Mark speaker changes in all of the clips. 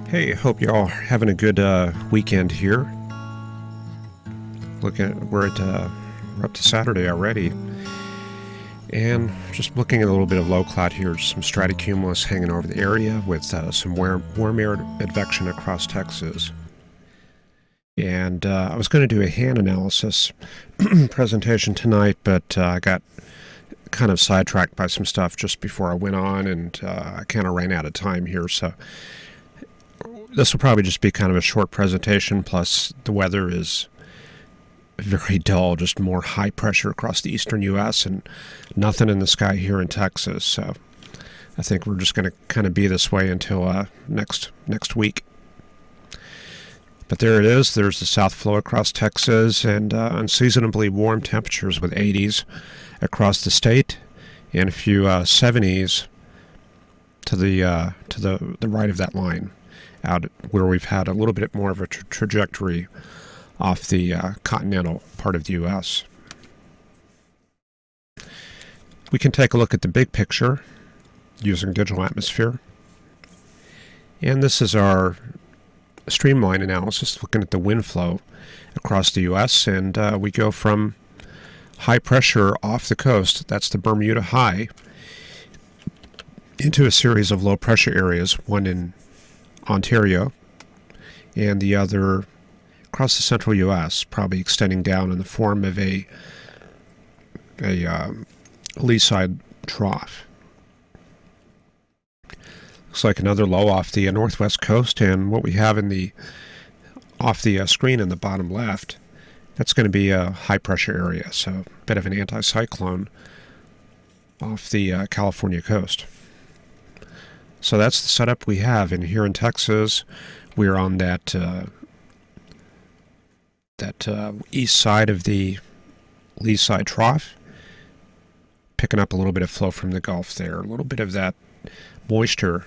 Speaker 1: Hey, hope you're all having a good weekend here. We're up to Saturday already, and just looking at a little bit of low cloud here. Some stratocumulus hanging over the area with some warm air advection across Texas. And I was going to do a hand analysis presentation tonight, but I got kind of sidetracked by some stuff just before I went on, and I kind of ran out of time here, so this will probably just be kind of a short presentation, plus the weather is very dull, just more high pressure across the eastern U.S. and nothing in the sky here in Texas. So I think we're just going to kind of be this way until next week. But there it is. There's the south flow across Texas, and unseasonably warm temperatures with 80s across the state and a few 70s to the right of that line, out where we've had a little bit more of a trajectory off the continental part of the U.S. We can take a look at the big picture using digital atmosphere. And this is our streamline analysis, looking at the wind flow across the U.S. And we go from high pressure off the coast, that's the Bermuda High, into a series of low pressure areas, one in Ontario, and the other across the central U.S., probably extending down in the form of a lee side trough. Looks like another low off the northwest coast, and what we have off the screen in the bottom left, that's going to be a high pressure area, so a bit of an anticyclone off the California coast. So that's the setup we have. And here in Texas, we're on that east side of the lee side trough, picking up a little bit of flow from the Gulf there, a little bit of that moisture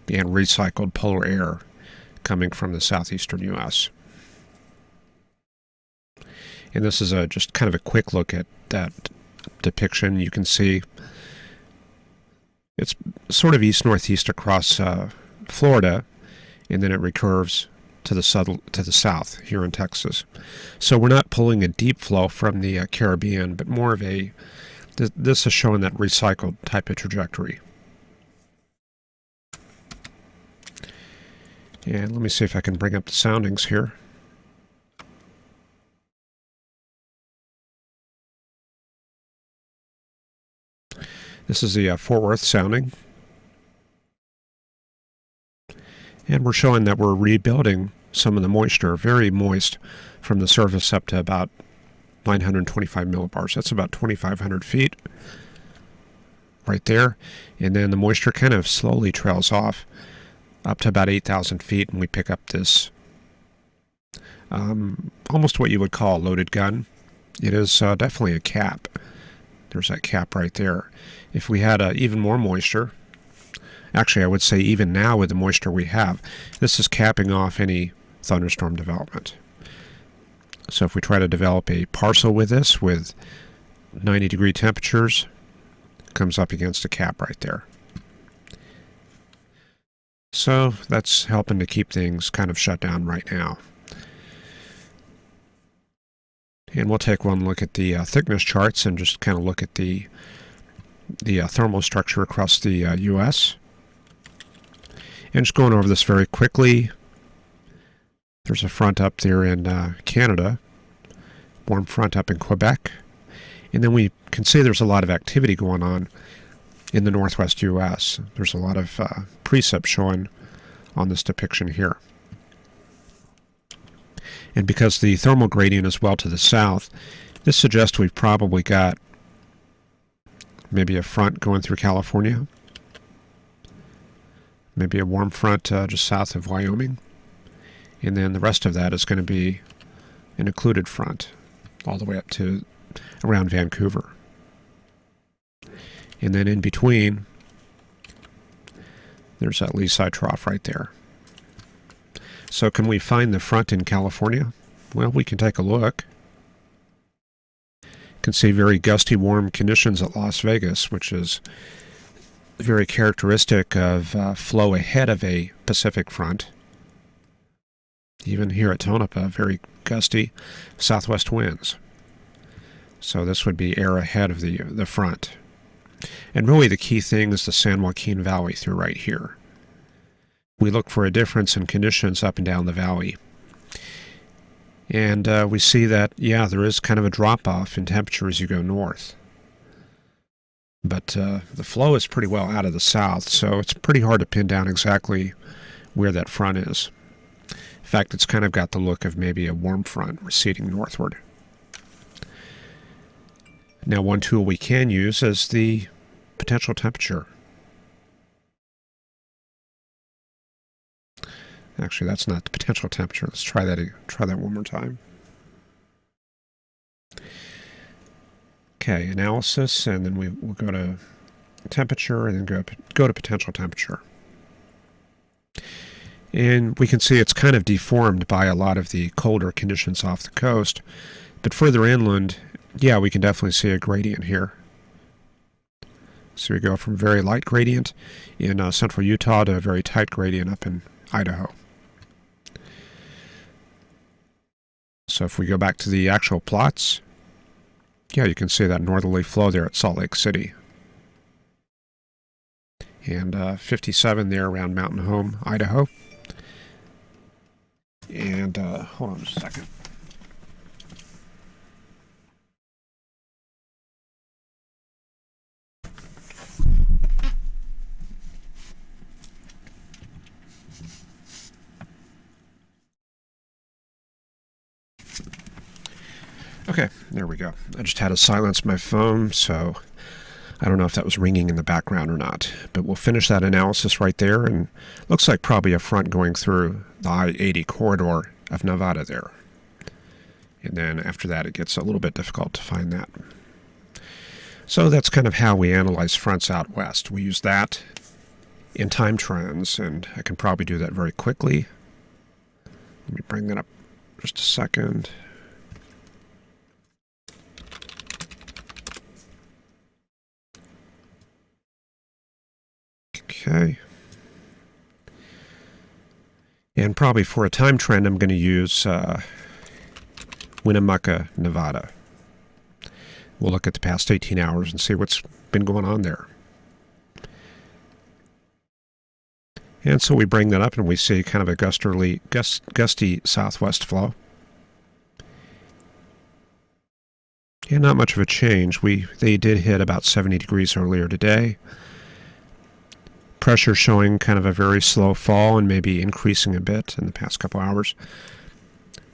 Speaker 1: and recycled polar air coming from the southeastern U.S. And this is just kind of a quick look at that depiction. You can see it's sort of east-northeast across Florida, and then it recurves to the south here in Texas. So we're not pulling a deep flow from the Caribbean, but more of this is showing that recycled type of trajectory. And let me see if I can bring up the soundings here. This is the Fort Worth sounding. And we're showing that we're rebuilding some of the moisture, very moist, from the surface up to about 925 millibars. That's about 2,500 feet right there. And then the moisture kind of slowly trails off up to about 8,000 feet, and we pick up this almost what you would call a loaded gun. It is definitely a cap. There's that cap right there. If we had even more moisture, actually I would say even now with the moisture we have, this is capping off any thunderstorm development. So if we try to develop a parcel with this with 90-degree temperatures, it comes up against a cap right there. So that's helping to keep things kind of shut down right now. And we'll take one look at the thickness charts and just kind of look at the thermal structure across the U.S. And just going over this very quickly, there's a front up there in Canada, warm front up in Quebec, and then we can see there's a lot of activity going on in the northwest U.S. There's a lot of precip showing on this depiction here. And because the thermal gradient is well to the south, this suggests we've probably got maybe a front going through California, maybe a warm front just south of Wyoming, and then the rest of that is going to be an occluded front all the way up to around Vancouver. And then in between, there's that lee side trough right there. So can we find the front in California? Well, we can take a look. You can see very gusty, warm conditions at Las Vegas, which is very characteristic of flow ahead of a Pacific front. Even here at Tonopah, very gusty southwest winds. So this would be air ahead of the front. And really the key thing is the San Joaquin Valley through right here. We look for a difference in conditions up and down the valley. And we see that, yeah, there is kind of a drop-off in temperature as you go north. But the flow is pretty well out of the south, so it's pretty hard to pin down exactly where that front is. In fact, it's kind of got the look of maybe a warm front receding northward. Now, one tool we can use is the potential temperature. Actually, that's not the potential temperature. Let's try that one more time. Okay, analysis, and then we'll go to temperature, and then go to potential temperature. And we can see it's kind of deformed by a lot of the colder conditions off the coast. But further inland, yeah, we can definitely see a gradient here. So we go from very light gradient in central Utah to a very tight gradient up in Idaho. So if we go back to the actual plots, yeah, you can see that northerly flow there at Salt Lake City. And 57 there around Mountain Home, Idaho. And hold on just a second. Okay, there we go. I just had to silence my phone, so I don't know if that was ringing in the background or not. But we'll finish that analysis right there, and looks like probably a front going through the I-80 corridor of Nevada there. And then after that, it gets a little bit difficult to find that. So that's kind of how we analyze fronts out west. We use that in time trends, and I can probably do that very quickly. Let me bring that up just a second. Okay. And probably for a time trend, I'm going to use Winnemucca, Nevada. We'll look at the past 18 hours and see what's been going on there. And so we bring that up and we see kind of a gusty southwest flow. And not much of a change. They did hit about 70 degrees earlier today. Pressure showing kind of a very slow fall and maybe increasing a bit in the past couple hours.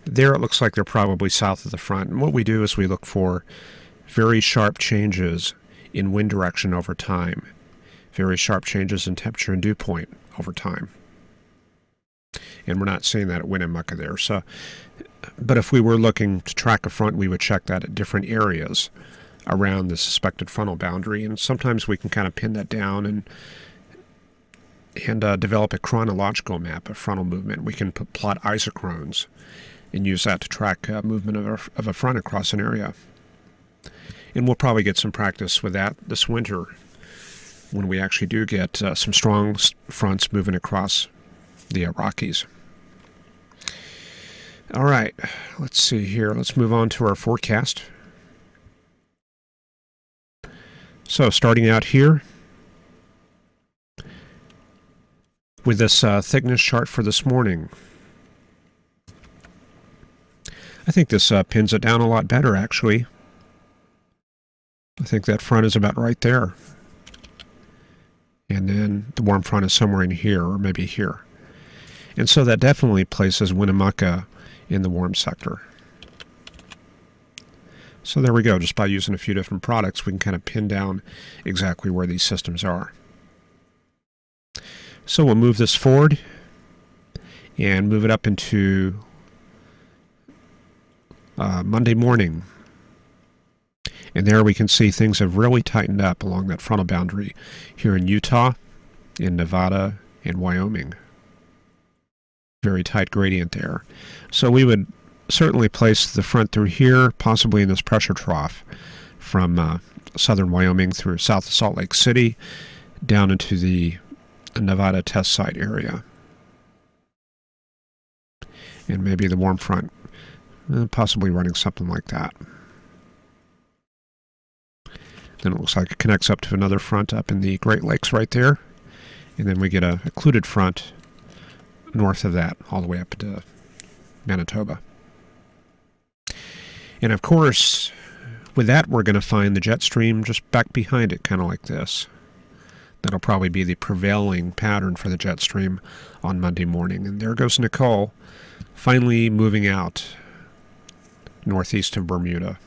Speaker 1: There it looks like they're probably south of the front. And what we do is we look for very sharp changes in wind direction over time. Very sharp changes in temperature and dew point over time. And we're not seeing that at Winnemucca there. So, but if we were looking to track a front, we would check that at different areas around the suspected frontal boundary. And sometimes we can kind of pin that down and develop a chronological map of frontal movement. We can plot isochrones and use that to track movement of a front across an area. And we'll probably get some practice with that this winter when we actually do get some strong fronts moving across the Rockies. All right, let's see here. Let's move on to our forecast. So starting out here with this thickness chart for this morning. I think this pins it down a lot better, actually. I think that front is about right there. And then the warm front is somewhere in here, or maybe here. And so that definitely places Winnemucca in the warm sector. So there we go. Just by using a few different products, we can kind of pin down exactly where these systems are. So we'll move this forward and move it up into Monday morning. And there we can see things have really tightened up along that frontal boundary here in Utah, in Nevada, and Wyoming. Very tight gradient there. So we would certainly place the front through here, possibly in this pressure trough from southern Wyoming through south of Salt Lake City down into the Nevada test site area. and maybe the warm front possibly running something like that. Then it looks like it connects up to another front up in the Great Lakes right there. And then we get a occluded front north of that all the way up to Manitoba. And of course, with that, we're going to find the jet stream just back behind it, kind of like this. That'll probably be the prevailing pattern for the jet stream on Monday morning. And there goes Nicole, finally moving out northeast of Bermuda.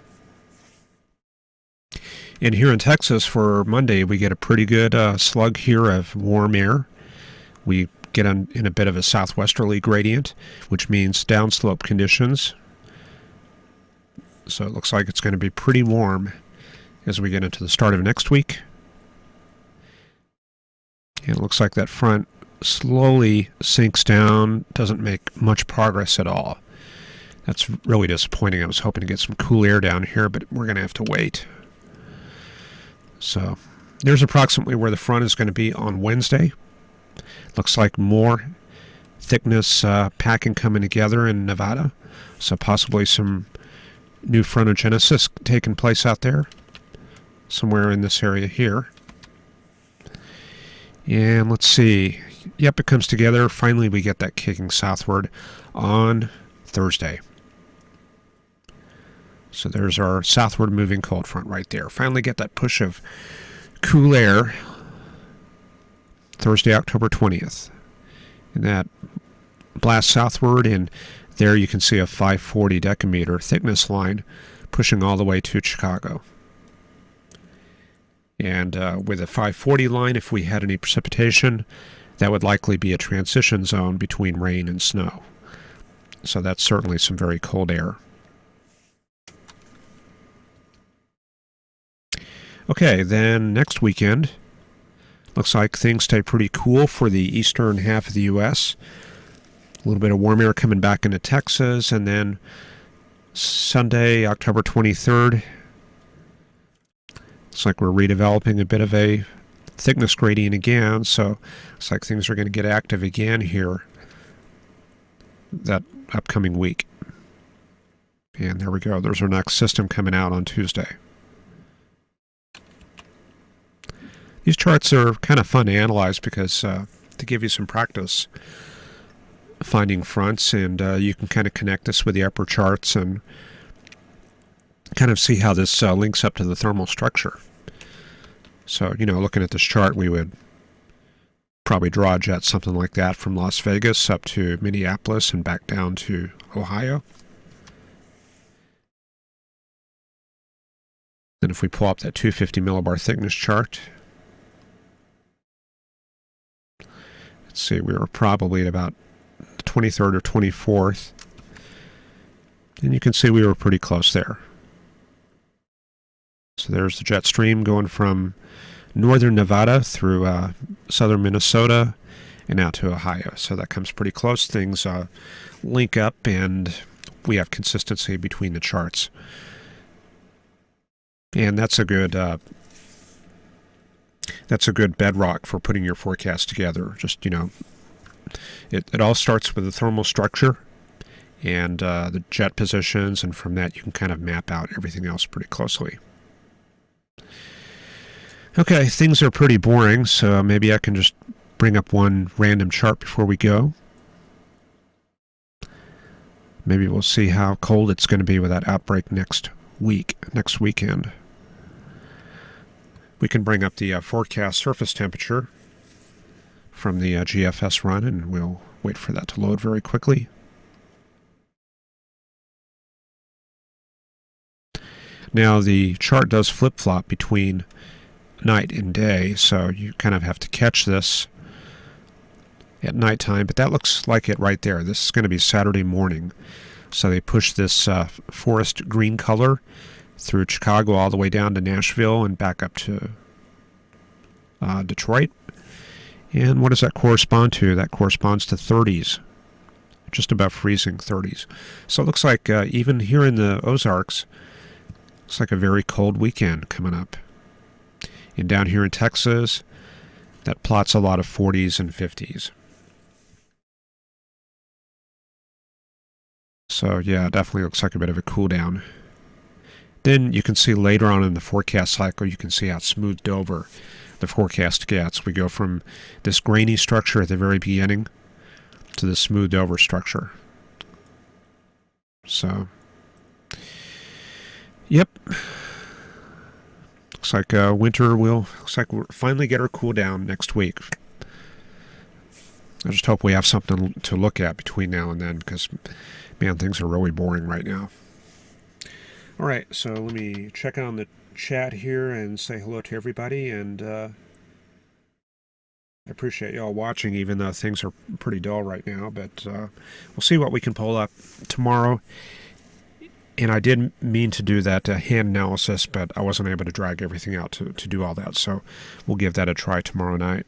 Speaker 1: And here in Texas for Monday, we get a pretty good slug here of warm air. We get in a bit of a southwesterly gradient, which means downslope conditions. So it looks like it's going to be pretty warm as we get into the start of next week. And it looks like that front slowly sinks down, doesn't make much progress at all. That's really disappointing. I was hoping to get some cool air down here, but we're going to have to wait. So there's approximately where the front is going to be on Wednesday. Looks like more thickness packing coming together in Nevada. So possibly some new frontogenesis taking place out there. Somewhere in this area here. And let's see. Yep, it comes together. Finally, we get that kicking southward on Thursday. So there's our southward moving cold front right there. Finally get that push of cool air Thursday, October 20th. And that blasts southward, and there you can see a 540 decameter thickness line pushing all the way to Chicago. And with a 540 line, if we had any precipitation, that would likely be a transition zone between rain and snow. So that's certainly some very cold air. Okay, then next weekend, looks like things stay pretty cool for the eastern half of the U.S. A little bit of warm air coming back into Texas, and then Sunday, October 23rd, looks like we're redeveloping a bit of a thickness gradient again, so looks like things are going to get active again here that upcoming week. And there we go. There's our next system coming out on Tuesday. These charts are kind of fun to analyze because they give you some practice finding fronts, and you can kind of connect this with the upper charts and kind of see how this links up to the thermal structure. So, looking at this chart, we would probably draw a jet something like that from Las Vegas up to Minneapolis and back down to Ohio. Then if we pull up that 250 millibar thickness chart, let's see, we were probably at about the 23rd or 24th. And you can see we were pretty close there. So there's the jet stream going from northern Nevada through southern Minnesota and out to Ohio. So that comes pretty close. Things link up, and we have consistency between the charts. And that's a good bedrock for putting your forecast together. Just, it all starts with the thermal structure and the jet positions, and from that you can kind of map out everything else pretty closely. Okay, things are pretty boring, so maybe I can just bring up one random chart before we go. Maybe we'll see how cold it's going to be with that outbreak next weekend. We can bring up the forecast surface temperature from the GFS run, and we'll wait for that to load very quickly. Now the chart does flip-flop between night and day, so you kind of have to catch this at nighttime, but that looks like it right there. This is going to be Saturday morning. So they push this forest green color through Chicago all the way down to Nashville and back up to Detroit. And what does that correspond to? That corresponds to 30s, just about freezing 30s. So it looks like even here in the Ozarks, it's like a very cold weekend coming up. And down here in Texas, that plots a lot of 40s and 50s. So yeah, it definitely looks like a bit of a cool down. Then you can see later on in the forecast cycle, you can see how smoothed over the forecast gets. We go from this grainy structure at the very beginning to the smoothed over structure. So, yep. Looks like looks like we'll finally get our cool down next week. I just hope we have something to look at between now and then, because, man, things are really boring right now. All right, so let me check on the chat here and say hello to everybody, and I appreciate y'all watching, even though things are pretty dull right now, but we'll see what we can pull up tomorrow. And I did mean to do that hand analysis, but I wasn't able to drag everything out to do all that, so we'll give that a try tomorrow night.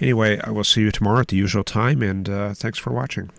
Speaker 1: Anyway, I will see you tomorrow at the usual time, and thanks for watching.